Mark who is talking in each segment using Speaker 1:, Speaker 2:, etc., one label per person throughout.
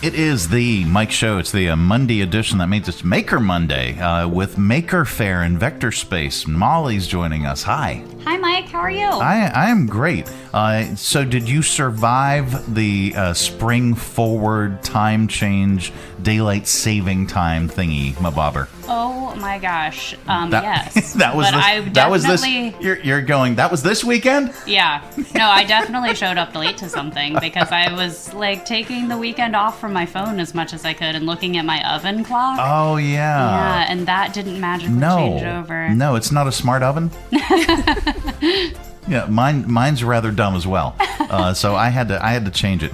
Speaker 1: It is the Mike Show. It's the Monday edition. That means it's Maker Monday with Maker Faire and Vector Space. Mollie's joining us. Hi.
Speaker 2: Hi, Mike. How are you?
Speaker 1: I am great. So did you survive the spring forward time change, daylight saving time thingy, mabobber?
Speaker 2: Oh my gosh. Yes.
Speaker 1: That was
Speaker 2: but
Speaker 1: that was this. You're going. That was this weekend.
Speaker 2: Yeah. No, I definitely showed up late to something because I was like taking the weekend off from my phone as much as I could and looking at my oven clock.
Speaker 1: Oh yeah.
Speaker 2: Yeah, and that didn't magically change over.
Speaker 1: No, it's not a smart oven. Yeah, mine's rather dumb as well. So I had to change it.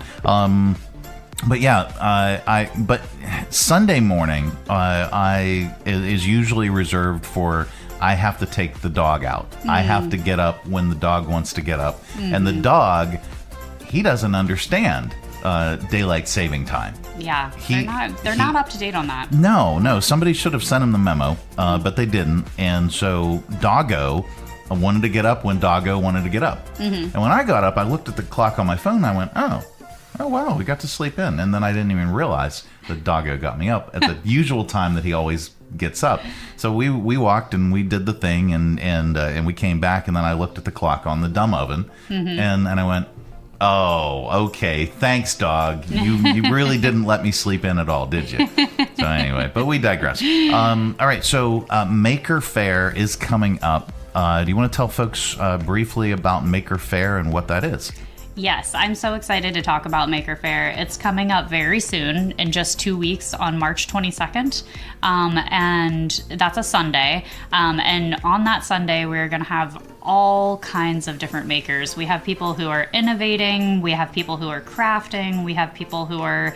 Speaker 1: But yeah, but Sunday morning is usually reserved for I have to take the dog out. I have to get up when the dog wants to get up, and the dog, he doesn't understand daylight saving time.
Speaker 2: Yeah, they're not up to date on that.
Speaker 1: No, somebody should have sent him the memo, but they didn't, and so Doggo wanted to get up when Doggo wanted to get up. And when I got up, I looked at the clock on my phone, and I went, oh wow, we got to sleep in. And then I didn't even realize that Doggo got me up at the usual time that he always gets up. So we walked and we did the thing, and we came back, and then I looked at the clock on the dumb oven, and I went, oh, okay, thanks, dog. You really didn't let me sleep in at all, did you? So anyway, but we digress. All right, so Maker Faire is coming up. Do you want to tell folks briefly about Maker Faire and what that is?
Speaker 2: Yes, I'm so excited to talk about Maker Faire. It's coming up very soon, in just 2 weeks, on March 22nd, and that's a Sunday. And on that Sunday, we're going to have all kinds of different makers. We have people who are innovating, we have people who are crafting, we have people who are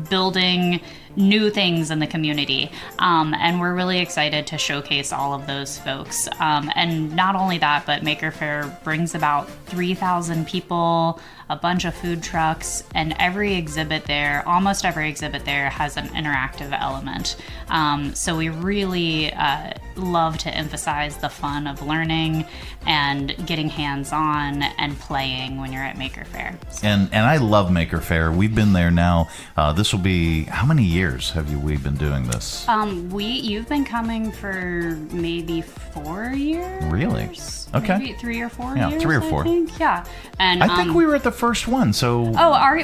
Speaker 2: building new things in the community. And we're really excited to showcase all of those folks. And not only that, but Maker Faire brings about 3,000 people, a bunch of food trucks, and every exhibit there, almost every exhibit there, has an interactive element. So we really love to emphasize the fun of learning and getting hands-on and playing when you're at Maker Faire. So.
Speaker 1: And I love Maker Faire. We've been there now. This will be, how many years have we been doing this?
Speaker 2: You've been coming for maybe 4 years.
Speaker 1: Really? Okay.
Speaker 2: Maybe 3 or 4 years.
Speaker 1: Yeah, 3 or 4.
Speaker 2: I think. Yeah. And
Speaker 1: I think we were at the first one. So.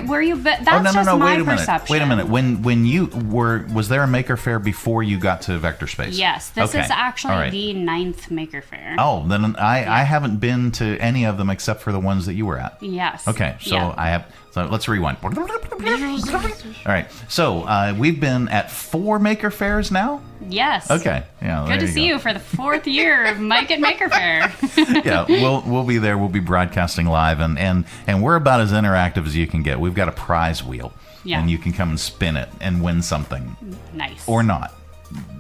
Speaker 2: Were you? That's just my perception.
Speaker 1: Wait a minute. When you were, was there a Maker Faire before you got to Vector Space?
Speaker 2: Yes. This is actually the 9th Maker Faire.
Speaker 1: Oh, then I haven't been to any of them except for the ones that you were at.
Speaker 2: Yes.
Speaker 1: Okay. So I have. So let's rewind. All right. So we've been at 4 Maker Fairs now?
Speaker 2: Yes.
Speaker 1: Okay. Yeah.
Speaker 2: Good to see you for the 4th year of Mike at Maker Faire.
Speaker 1: Yeah, we'll be there. We'll be broadcasting live, and we're about as interactive as you can get. We've got a prize wheel, and you can come and spin it and win something.
Speaker 2: Nice.
Speaker 1: Or not.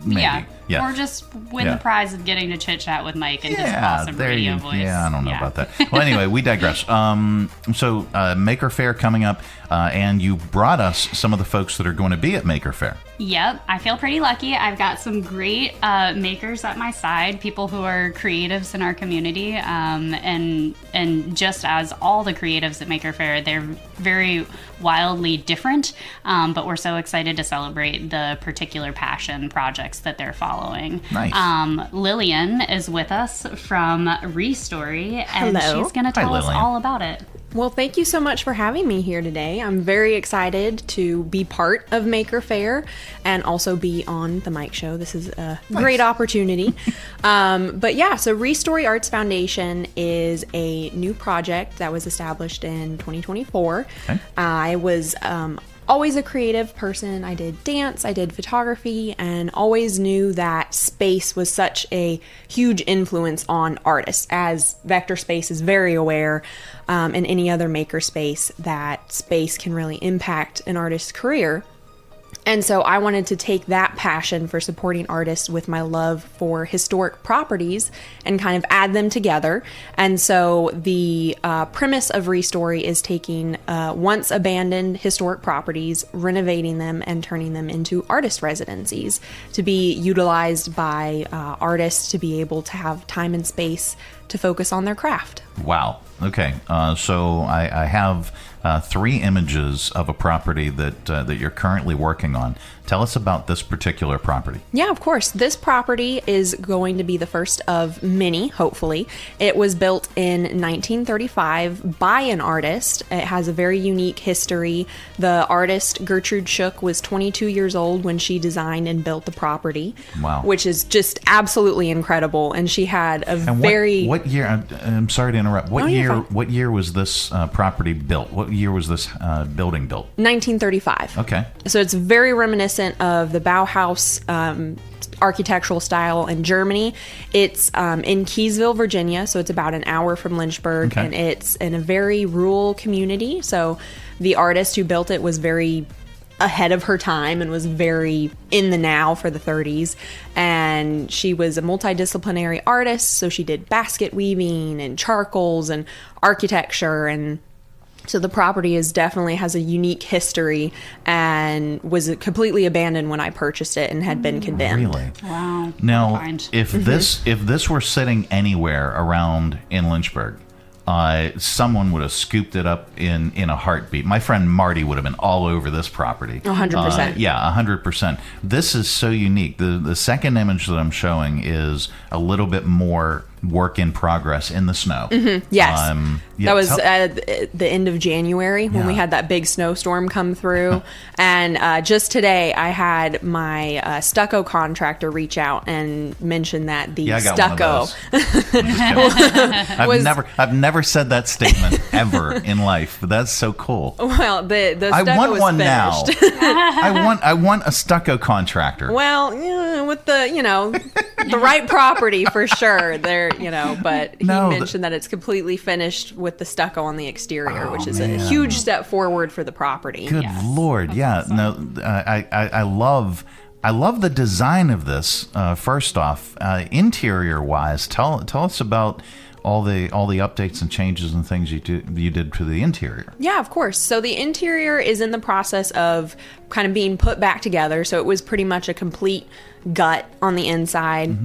Speaker 1: Maybe. Yeah.
Speaker 2: Or just win the prize of getting to chit chat with Mike and his awesome radio voice.
Speaker 1: Yeah, I don't know about that. Well, anyway, we digress. So Maker Faire coming up, and you brought us some of the folks that are going to be at Maker Faire.
Speaker 2: Yep, I feel pretty lucky. I've got some great makers at my side, people who are creatives in our community, and just as all the creatives at Maker Faire, they're very wildly different, but we're so excited to celebrate the particular passion projects that they're following.
Speaker 1: Nice.
Speaker 2: Lillian is with us from Restory, and she's going to tell us all about it.
Speaker 3: Well, thank you so much for having me here today. I'm very excited to be part of Maker Faire and also be on the Mike Show. This is a great opportunity. But yeah, so Restory Arts Foundation is a new project that was established in 2024. Okay. I was always a creative person. I did dance, I did photography, and always knew that space was such a huge influence on artists, as Vector Space is very aware, and any other maker space, that space can really impact an artist's career. And so I wanted to take that passion for supporting artists with my love for historic properties and kind of add them together. And so the premise of Restory is taking once abandoned historic properties, renovating them, and turning them into artist residencies to be utilized by artists to be able to have time and space to focus on their craft.
Speaker 1: Wow. Okay. So I have 3 images of a property that you're currently working on. Tell us about this particular property.
Speaker 3: Yeah, of course. This property is going to be the first of many, hopefully. It was built in 1935 by an artist. It has a very unique history. The artist, Gertrude Shook, was 22 years old when she designed and built the property.
Speaker 1: Wow.
Speaker 3: Which is just absolutely incredible. And she had a very...
Speaker 1: What year? I'm sorry to interrupt.
Speaker 3: Oh, you're fine.
Speaker 1: What year was this property built? What year was this building built?
Speaker 3: 1935.
Speaker 1: Okay.
Speaker 3: So it's very reminiscent of the Bauhaus architectural style in Germany. It's in Keysville, Virginia, so it's about an hour from Lynchburg,
Speaker 1: Okay.
Speaker 3: and it's in a very rural community. So the artist who built it was very ahead of her time and was very in the now for the 30s. And she was a multidisciplinary artist, so she did basket weaving and charcoals and architecture, and so the property definitely has a unique history and was completely abandoned when I purchased it and had been condemned.
Speaker 1: Really?
Speaker 2: Wow.
Speaker 1: Now,
Speaker 2: Kind.
Speaker 1: if this were sitting anywhere around in Lynchburg, someone would have scooped it up in a heartbeat. My friend Marty would have been all over this property.
Speaker 3: 100%.
Speaker 1: Yeah, 100%. This is so unique. The second image that I'm showing is a little bit more work in progress in the snow.
Speaker 3: Yes.
Speaker 1: Yeah,
Speaker 3: That was at the end of January when we
Speaker 1: Yeah.
Speaker 3: had that big snowstorm come through. And just today, I had my stucco contractor reach out and mention that the
Speaker 1: Yeah, I got
Speaker 3: stucco.
Speaker 1: one of those. I'm just kidding. I've never said that statement ever in life. But that's so cool.
Speaker 3: Well, the stucco
Speaker 1: I want
Speaker 3: was
Speaker 1: one
Speaker 3: finished.
Speaker 1: now. I want a stucco contractor.
Speaker 3: Well, yeah, with the right property for sure. But he
Speaker 1: No,
Speaker 3: mentioned that it's completely finished with the stucco on the exterior, which is
Speaker 1: man.
Speaker 3: a huge step forward for the property.
Speaker 1: Good
Speaker 2: Yes.
Speaker 1: Lord, yeah. No, I love the design of this. First off, interior wise, tell us about all the updates and changes and things you did to the interior.
Speaker 3: Yeah, of course. So the interior is in the process of kind of being put back together. So it was pretty much a complete gut on the inside,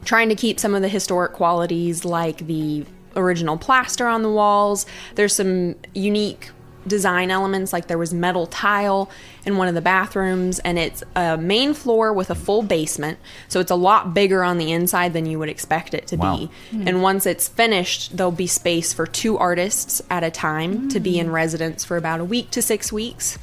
Speaker 3: trying to keep some of the historic qualities like the original plaster on the walls. There's some unique design elements, like there was metal tile in one of the bathrooms, and it's a main floor with a full basement, so it's a lot bigger on the inside than you would expect it to
Speaker 1: Wow.
Speaker 3: be. And once it's finished, there'll be space for 2 artists at a time to be in residence for about a week to 6 weeks.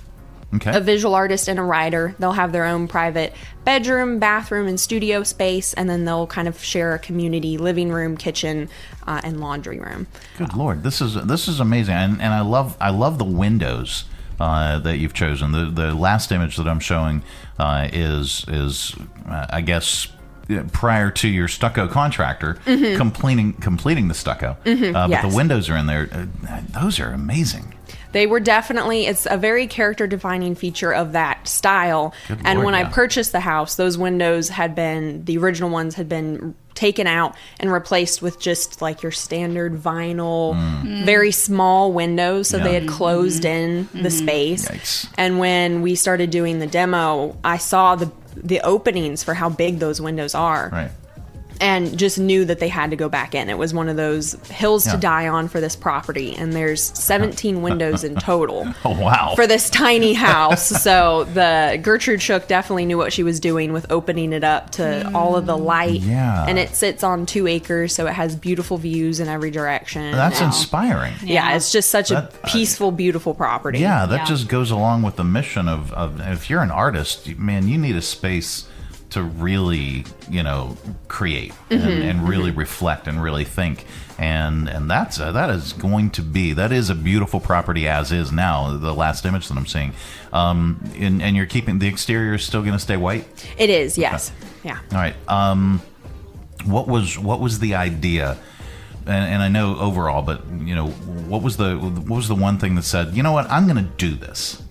Speaker 1: Okay.
Speaker 3: A visual artist and a writer. They'll have their own private bedroom, bathroom, and studio space, and then they'll kind of share a community living room, kitchen, and laundry room.
Speaker 1: Good Lord, this is amazing, and I love the windows that you've chosen. The last image that I'm showing is I guess prior to your stucco contractor completing the stucco, but
Speaker 3: yes.
Speaker 1: the windows are in there. Those are amazing.
Speaker 3: They were definitely, it's a very character defining feature of that style.
Speaker 1: Good
Speaker 3: And
Speaker 1: Lord,
Speaker 3: when I
Speaker 1: yeah.
Speaker 3: purchased the house, those windows the original ones had been taken out and replaced with just like your standard vinyl, very small windows. So
Speaker 1: Yeah.
Speaker 3: they had closed in the space.
Speaker 1: Yikes.
Speaker 3: And when we started doing the demo, I saw the openings for how big those windows are.
Speaker 1: Right.
Speaker 3: And just knew that they had to go back in. It was one of those hills
Speaker 1: Yeah.
Speaker 3: to die on for this property, and there's 17 windows in total
Speaker 1: Oh wow.
Speaker 3: for this tiny house. So the Gertrude Shook definitely knew what she was doing with opening it up to all of the light.
Speaker 1: Yeah.
Speaker 3: And it sits on 2 acres, so it has beautiful views in every direction.
Speaker 1: That's
Speaker 3: And-
Speaker 1: inspiring.
Speaker 3: yeah, it's just such a
Speaker 1: That-
Speaker 3: peaceful, beautiful property.
Speaker 1: Yeah, that
Speaker 2: Yeah.
Speaker 1: just goes along with the mission of if you're an artist, man, you need a space to really, create and really reflect and really think. And that is a beautiful property as is now, the last image that I'm seeing. And you're keeping the exterior is still going to stay white?
Speaker 3: It is, yes. Yeah.
Speaker 1: All right. What was the idea? And I know overall, but what was the one thing that said, you know what, I'm going to do this?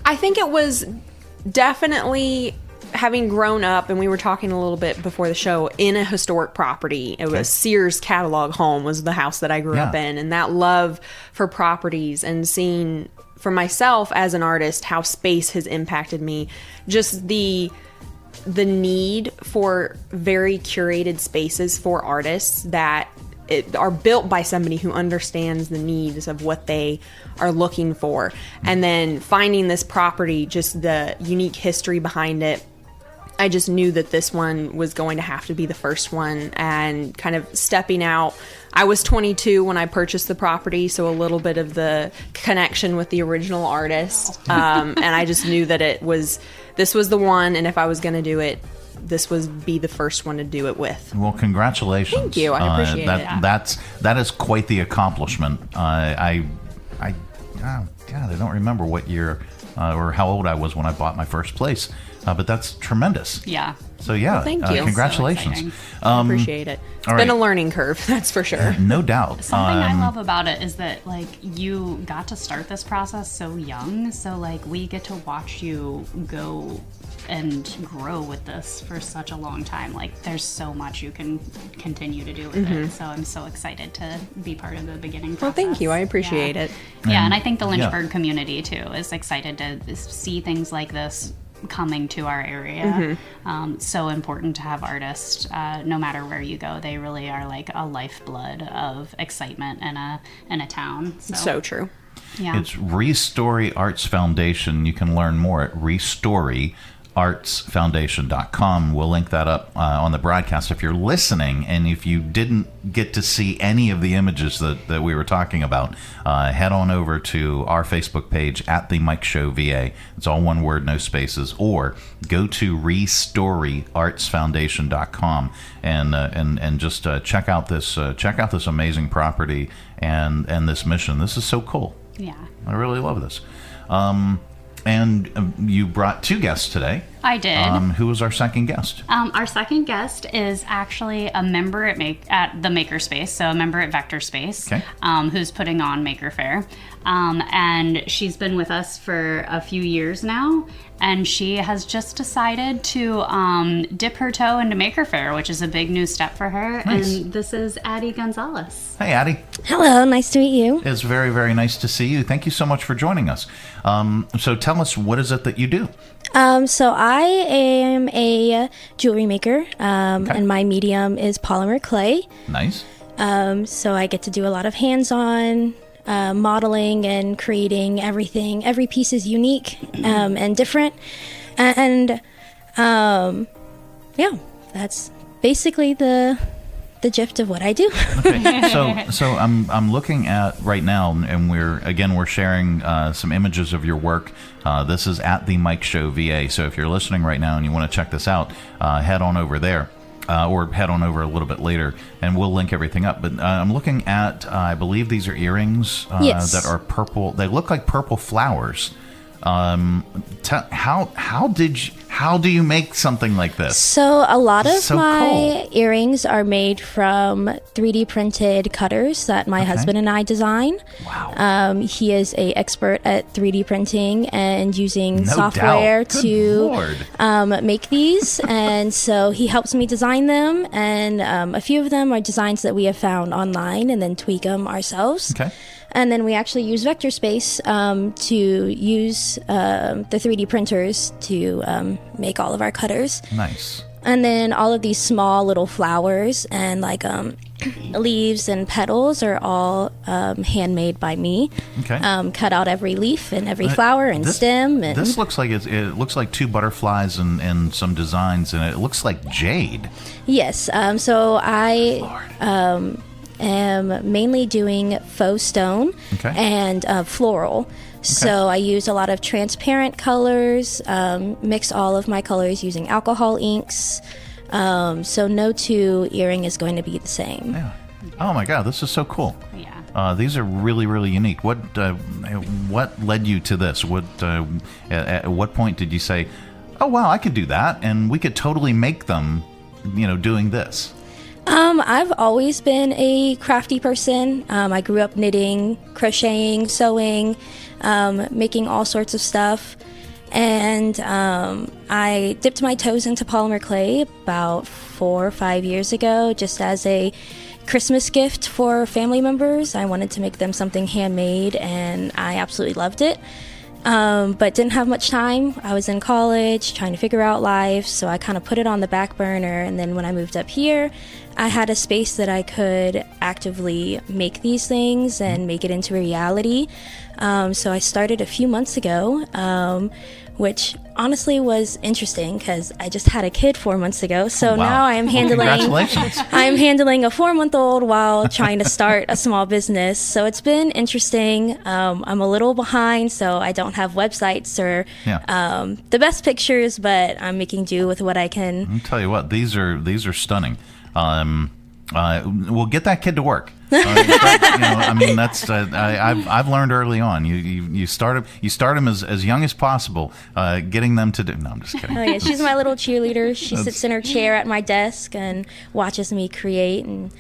Speaker 3: I think it was definitely having grown up, and we were talking a little bit before the show, in a historic property. It was Sears catalog home was the house that I grew up in, and that love for properties and seeing for myself as an artist how space has impacted me. Just the the need for very curated spaces for artists that are built by somebody who understands the needs of what they are looking for. And then finding this property, just the unique history behind it, I just knew that this one was going to have to be the first one, and kind of stepping out. I was 22 when I purchased the property, so a little bit of the connection with the original artist. And I just knew that this was the one, and if I was going to do it, this would be the first one to do it with.
Speaker 1: Well, congratulations.
Speaker 3: Thank you. I appreciate it.
Speaker 1: That is quite the accomplishment. Oh God, I don't remember what year or how old I was when I bought my first place, but that's tremendous.
Speaker 2: Yeah.
Speaker 1: So yeah,
Speaker 3: well, thank you.
Speaker 1: Congratulations.
Speaker 3: I appreciate it. It's been a learning curve, that's for sure.
Speaker 1: No doubt.
Speaker 2: Something I love about it is that, like, you got to start this process so young, so like we get to watch you go and grow with this for such a long time. Like, there's so much you can continue to do with it. So I'm so excited to be part of the beginning process.
Speaker 3: Well, thank you. I appreciate it.
Speaker 2: Yeah, and I think the Lynchburg community too is excited to see things like this coming to our area. So important to have artists, no matter where you go. They really are like a lifeblood of excitement in a town.
Speaker 3: So true.
Speaker 2: Yeah.
Speaker 1: It's Restory Arts Foundation. You can learn more at restoryartsfoundation.com. We'll link that up on the broadcast if you're listening, and if you didn't get to see any of the images that we were talking about, head on over to our Facebook page at the Mike Show VA. It's all one word, no spaces, or go to restoryartsfoundation.com and just check out this amazing property and this mission. This is so cool.
Speaker 2: Yeah.
Speaker 1: I really love this. And you brought two guests today.
Speaker 2: I did.
Speaker 1: Who was our second guest?
Speaker 2: Our second guest is actually a member at the Maker Space, so a member at Vector Space, who's putting on Maker Faire. And she's been with us for a few years now, and she has just decided to dip her toe into Maker Faire, which is a big new step for her.
Speaker 1: Nice.
Speaker 2: And this is Addie Gonzalez.
Speaker 1: Hey, Addie.
Speaker 4: Hello, nice to meet you.
Speaker 1: It's very, very nice to see you. Thank you so much for joining us. So tell us, what is it that you do?
Speaker 4: So I am a jewelry maker, and my medium is polymer clay.
Speaker 1: Nice.
Speaker 4: So I get to do a lot of hands-on modeling and creating everything. Every piece is unique and different. And that's basically the gist of what I do.
Speaker 1: Okay. So I'm looking at right now, and we're sharing some images of your work. This is at the Mike Show VA. So if you're listening right now and you want to check this out, head on over there. Or head on over a little bit later, and we'll link everything up. But I'm looking at, I believe these are earrings
Speaker 4: Yes.
Speaker 1: that are purple. They look like purple flowers. How do you make something like this?
Speaker 4: So a lot of
Speaker 1: So
Speaker 4: my
Speaker 1: cool.
Speaker 4: earrings are made from 3D printed cutters that my husband and I design.
Speaker 1: Wow.
Speaker 4: He is a expert at 3D printing and using
Speaker 1: No
Speaker 4: software
Speaker 1: doubt. Good
Speaker 4: to
Speaker 1: Lord.
Speaker 4: make these. And so he helps me design them. And a few of them are designs that we have found online and then tweak them ourselves.
Speaker 1: Okay.
Speaker 4: And then we actually use Vector Space to use the 3D printers to make all of our cutters.
Speaker 1: Nice.
Speaker 4: And then all of these small little flowers and like leaves and petals are all handmade by me.
Speaker 1: Okay.
Speaker 4: Cut out every leaf and every flower and stem. And
Speaker 1: This looks like it looks like two butterflies and some designs, and it looks like jade.
Speaker 4: yes. So I
Speaker 1: Lord.
Speaker 4: am mainly doing faux stone and floral. So I use a lot of transparent colors, mix all of my colors using alcohol inks. So no two earring is going to be the same.
Speaker 1: Yeah. Oh my God, this is so cool.
Speaker 2: Yeah.
Speaker 1: These are really, really unique. What led you to this? At what point did you say, "Oh wow, I could do that, and we could totally make them," doing this?
Speaker 4: I've always been a crafty person. I grew up knitting, crocheting, sewing, making all sorts of stuff. And I dipped my toes into polymer clay about 4 or 5 years ago, just as a Christmas gift for family members. I wanted to make them something handmade, and I absolutely loved it. but didn't have much time. I was in college trying to figure out life, so I kind of put it on the back burner. And then when I moved up here, I had a space that I could actively make these things and make it into a reality. So I started a few months ago, which honestly was interesting because I just had a kid 4 months ago. So now I am handling I'm handling a 4-month-old while trying to start a small business. So it's been interesting. I'm a little behind, so I don't have websites or the best pictures, but I'm making do with what I can.
Speaker 1: I'll tell you what, these are stunning. We'll get that kid to work. I mean, that's I've learned early on. You start them as young as possible, getting them to do. No, I'm just kidding.
Speaker 4: Oh yeah, she's my little cheerleader. She sits in her chair at my desk and watches me create, and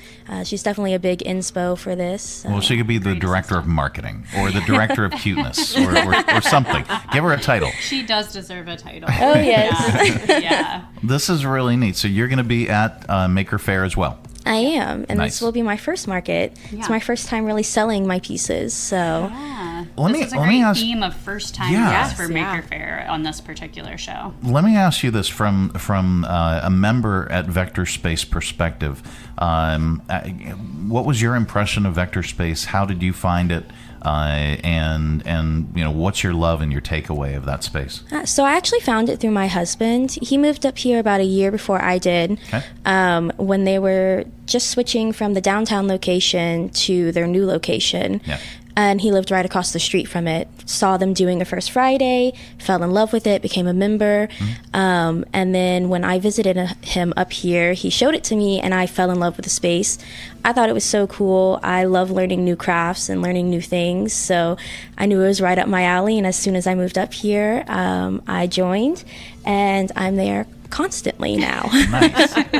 Speaker 4: she's definitely a big inspo for this. So.
Speaker 1: Well, she could be the director of marketing or the director of cuteness or something. Give her a title.
Speaker 2: She does deserve a title.
Speaker 4: Oh yes.
Speaker 2: Yeah.
Speaker 1: This is really neat. So you're going to be at Maker Faire as well.
Speaker 4: I am, and
Speaker 1: Nice.
Speaker 4: this will be my first market.
Speaker 2: Yeah.
Speaker 4: It's my first time really selling my pieces, so
Speaker 2: Yeah.
Speaker 1: Let
Speaker 2: This
Speaker 1: me-
Speaker 2: is a
Speaker 1: let me
Speaker 2: great
Speaker 1: ask-
Speaker 2: theme of first time
Speaker 1: Yeah.
Speaker 2: guests for
Speaker 3: Yes, yeah.
Speaker 2: Maker Faire on this particular show.
Speaker 1: Let me ask you this from a member at Vector Space perspective. What was your impression of Vector Space? How did you find it? And what's your love and your takeaway of that space?
Speaker 4: So I actually found it through my husband. He moved up here about a year before I did, when they were just switching from the downtown location to their new location.
Speaker 1: Yeah.
Speaker 4: And he lived right across the street from it. Saw them doing a First Friday, fell in love with it, became a member. And then when I visited him up here, he showed it to me, and I fell in love with the space. I thought it was so cool. I love learning new crafts and learning new things. So I knew it was right up my alley. And as soon as I moved up here, I joined, and I'm there constantly now.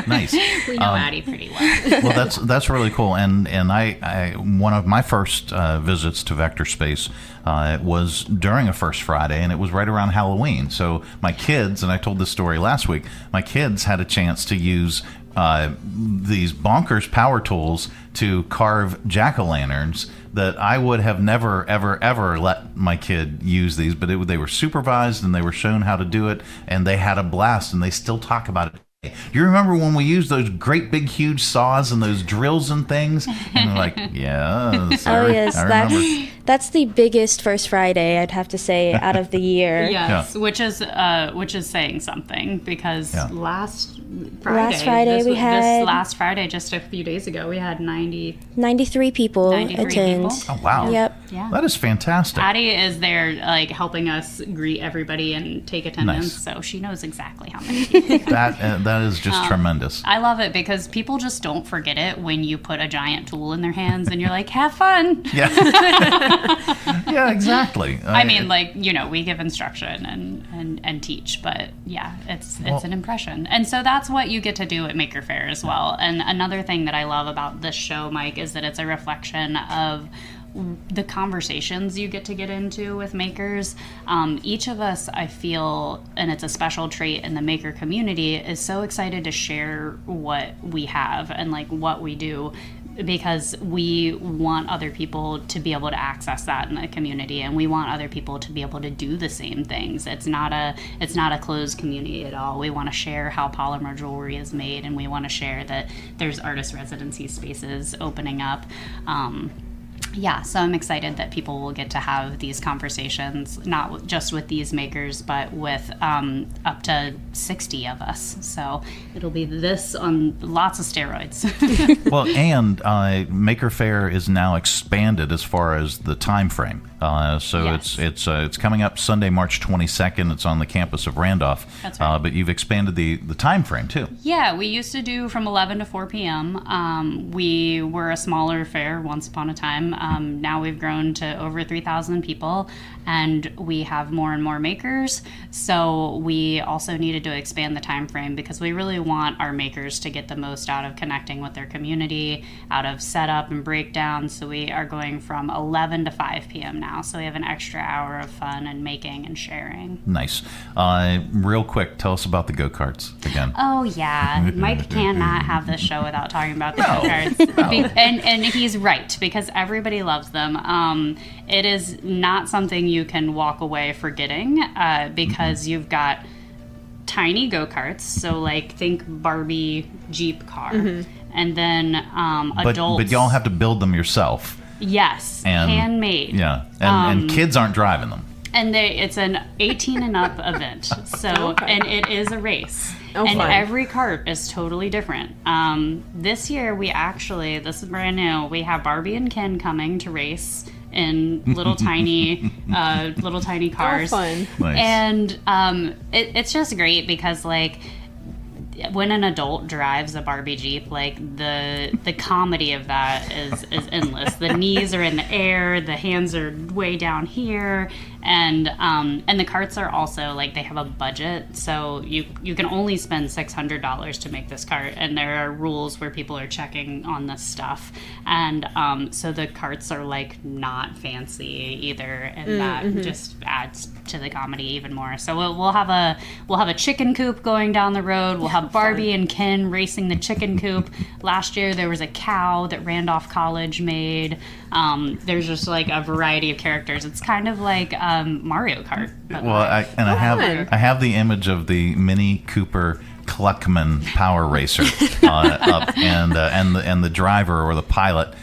Speaker 1: Nice.
Speaker 2: We know Addie pretty well.
Speaker 1: Well, that's really cool. And I one of my first visits to Vector Space was during a First Friday, and it was right around Halloween. So my kids, and I told this story last week, my kids had a chance to use these bonkers power tools to carve jack-o'-lanterns that I would have never, ever let my kid use these, but they were supervised and they were shown how to do it, and they had a blast, and they still talk about it. Do you remember when we used those great big huge saws and those drills and things? And they're like, yes.
Speaker 4: Oh yes,
Speaker 1: I remember.
Speaker 4: that's the biggest First Friday, I'd have to say, out of the year.
Speaker 2: Yes, which is saying something because last Friday
Speaker 4: we had-
Speaker 2: this last Friday, just a few days ago, we had
Speaker 4: 93 people
Speaker 2: 93
Speaker 4: attend.
Speaker 2: people?
Speaker 1: Oh, wow.
Speaker 4: Yep.
Speaker 2: Yeah.
Speaker 1: That is fantastic.
Speaker 2: Addie is there, like helping us greet everybody and take attendance,
Speaker 1: Nice.
Speaker 2: so she knows exactly how many people.
Speaker 1: That is just tremendous.
Speaker 2: I love it because people just don't forget it when you put a giant tool in their hands and you're like, have fun.
Speaker 1: Yeah. Yeah, exactly.
Speaker 2: I mean, like, we give instruction and teach, but yeah, it's an impression. And so that's what you get to do at Maker Faire as well. And another thing that I love about this show, Mike, is that it's a reflection of the conversations you get into with makers. Each of us, I feel, and it's a special trait in the maker community, is so excited to share what we have and like what we do, because we want other people to be able to access that in the community, and we want other people to be able to do the same things. It's not a closed community at all. We want to share how polymer jewelry is made, and we want to share that there's artist residency spaces opening up. So I'm excited that people will get to have these conversations, not just with these makers, but with up to 60 of us. So it'll be this on lots of steroids.
Speaker 1: Well, and Maker Faire is now expanded as far as the time frame. So
Speaker 2: Yes.
Speaker 1: it's coming up Sunday, March 22nd. It's on the campus of Randolph.
Speaker 2: That's right.
Speaker 1: But you've expanded the time frame too.
Speaker 2: Yeah, we used to do from 11 to 4 p.m. We were a smaller fair once upon a time. Now we've grown to over 3,000 people, and we have more and more makers. So we also needed to expand the time frame because we really want our makers to get the most out of connecting with their community, out of setup and breakdown. So we are going from 11 to 5 p.m. now. So we have an extra hour of fun and making and sharing.
Speaker 1: Nice. Real quick, tell us about the go-karts again.
Speaker 2: Oh yeah, Mike cannot have this show without talking about the
Speaker 1: No.
Speaker 2: go-karts. And he's right, because everybody everybody loves them. It is not something you can walk away forgetting because you've got tiny go-karts, so like think Barbie Jeep car, and then adults.
Speaker 1: But y'all have to build them yourself.
Speaker 2: Yes,
Speaker 1: and,
Speaker 2: handmade.
Speaker 1: Yeah, and kids aren't driving them.
Speaker 2: And it's an 18 and up event, so and it is a race.
Speaker 3: Oh,
Speaker 2: and
Speaker 3: fun.
Speaker 2: every cart is totally different. This year this is brand new. We have Barbie and Ken coming to race in little tiny cars.
Speaker 3: Oh, fun.
Speaker 1: Nice.
Speaker 2: And it's just great because like when an adult drives a Barbie Jeep, like the comedy of that is endless. The knees are in the air, the hands are way down here, and the carts are also like they have a budget, so you can only spend $600 to make this cart, and there are rules where people are checking on this stuff, and so the carts are like not fancy either, and that just adds to the comedy even more. So we'll have a chicken coop going down the road. We'll have Barbie and Ken racing the chicken coop. Last year there was a cow that Randolph College made. There's just like a variety of characters. It's kind of like Mario Kart. But
Speaker 1: Well, I have the image of the Mini Cooper Cluckman Power Racer up, and the driver or the pilot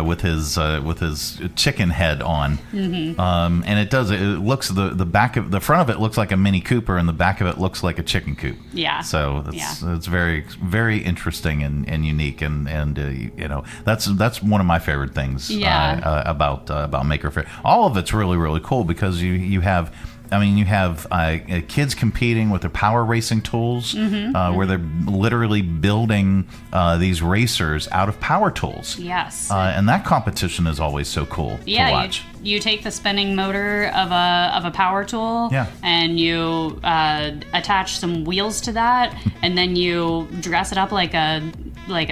Speaker 1: with his chicken head on, and it looks the front of it looks like a Mini Cooper, and the back of it looks like a chicken coop.
Speaker 2: Yeah.
Speaker 1: So it's very, very interesting and unique, and you know that's one of my favorite things about Maker Faire. All of it's really, really cool because you have kids competing with their power racing tools, where they're literally building these racers out of power tools.
Speaker 2: Yes.
Speaker 1: And that competition is always so cool to watch.
Speaker 2: You take the spinning motor of a power tool, and you attach some wheels to that, and then you dress it up like a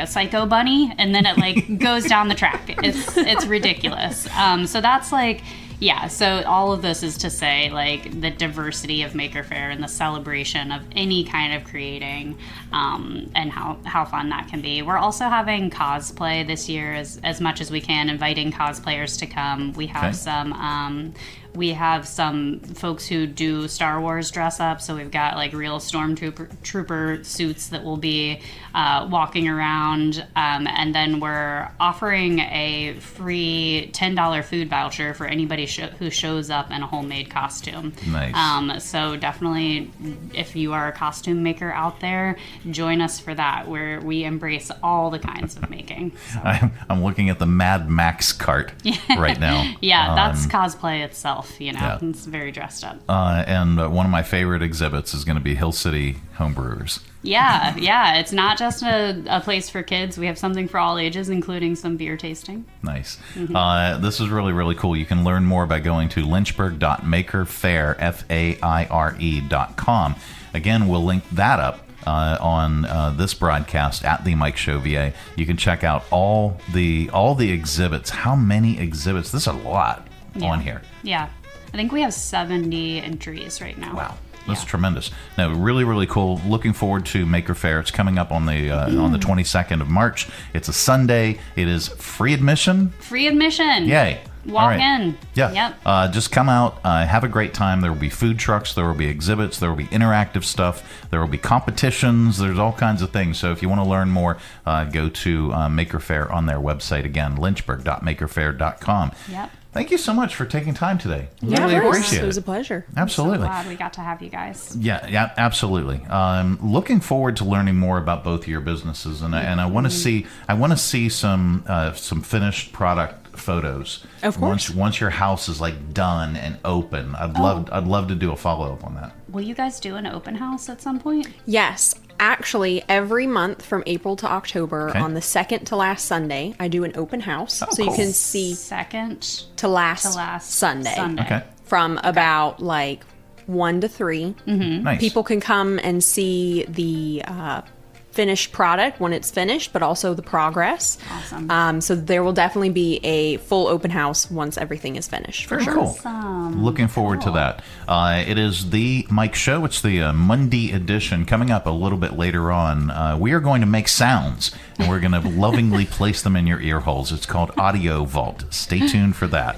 Speaker 2: psycho bunny, and then it like goes down the track. It's ridiculous. So that's like. Yeah, so all of this is to say, like, the diversity of Maker Faire and the celebration of any kind of creating, and how fun that can be. We're also having cosplay this year as much as we can, inviting cosplayers to come. We have some folks who do Star Wars dress up, so we've got like real stormtrooper suits that will be walking around, and then we're offering a free $10 food voucher for anybody who shows up in a homemade costume.
Speaker 1: Nice.
Speaker 2: So definitely, if you are a costume maker out there, join us for that, where we embrace all the kinds of making. So.
Speaker 1: I'm looking at the Mad Max cart right now.
Speaker 2: Yeah, that's cosplay itself. You know, it's very dressed up.
Speaker 1: And one of my favorite exhibits is going to be Hill City Homebrewers.
Speaker 2: Yeah. It's not just a place for kids. We have something for all ages, including some beer tasting.
Speaker 1: Nice. This is really, really cool. You can learn more by going to lynchburg.makerfaire.com. Again, we'll link that up on this broadcast at the Mike Show VA. You can check out all the exhibits. How many exhibits? There's a lot on here.
Speaker 2: Yeah. I think we have 70 entries right now.
Speaker 1: Wow. That's tremendous. No, really, really cool. Looking forward to Maker Faire. It's coming up on the 22nd of March. It's a Sunday. It is free admission.
Speaker 2: Free admission.
Speaker 1: Yay.
Speaker 2: Walk in.
Speaker 1: Yeah.
Speaker 2: Yep.
Speaker 1: Just come out, have a great time. There will be food trucks. There will be exhibits. There will be interactive stuff. There will be competitions. There's all kinds of things. So if you want to learn more, go to Maker Faire on their website. Again, lynchburg.makerfaire.com.
Speaker 2: Yep.
Speaker 1: Thank you so much for taking time today.
Speaker 3: Yeah,
Speaker 1: Really appreciate it.
Speaker 3: It was a pleasure.
Speaker 1: Absolutely.
Speaker 2: I'm so glad we got to have you guys.
Speaker 1: Yeah, absolutely. Looking forward to learning more about both of your businesses, and I want to see some finished product photos.
Speaker 3: Of course.
Speaker 1: Once your house is like done and open, I'd love to do a follow up on that.
Speaker 2: Will you guys do an open house at some point?
Speaker 3: Yes. Actually, every month from April to October, on the second to last Sunday, I do an open house. So
Speaker 1: cool.
Speaker 3: you can see
Speaker 2: second
Speaker 3: to last Sunday.
Speaker 1: Okay.
Speaker 3: From about like 1 to 3.
Speaker 1: Nice.
Speaker 3: People can come and see finished product when it's finished, but also the progress.
Speaker 2: Awesome.
Speaker 3: So there will definitely be a full open house once everything is finished, for sure.
Speaker 1: Cool. Looking forward to that. It is the Mike Show. It's the Monday edition. Coming up a little bit later on, we are going to make sounds, and we're going to lovingly place them in your ear holes. It's called Audio Vault. Stay tuned for that.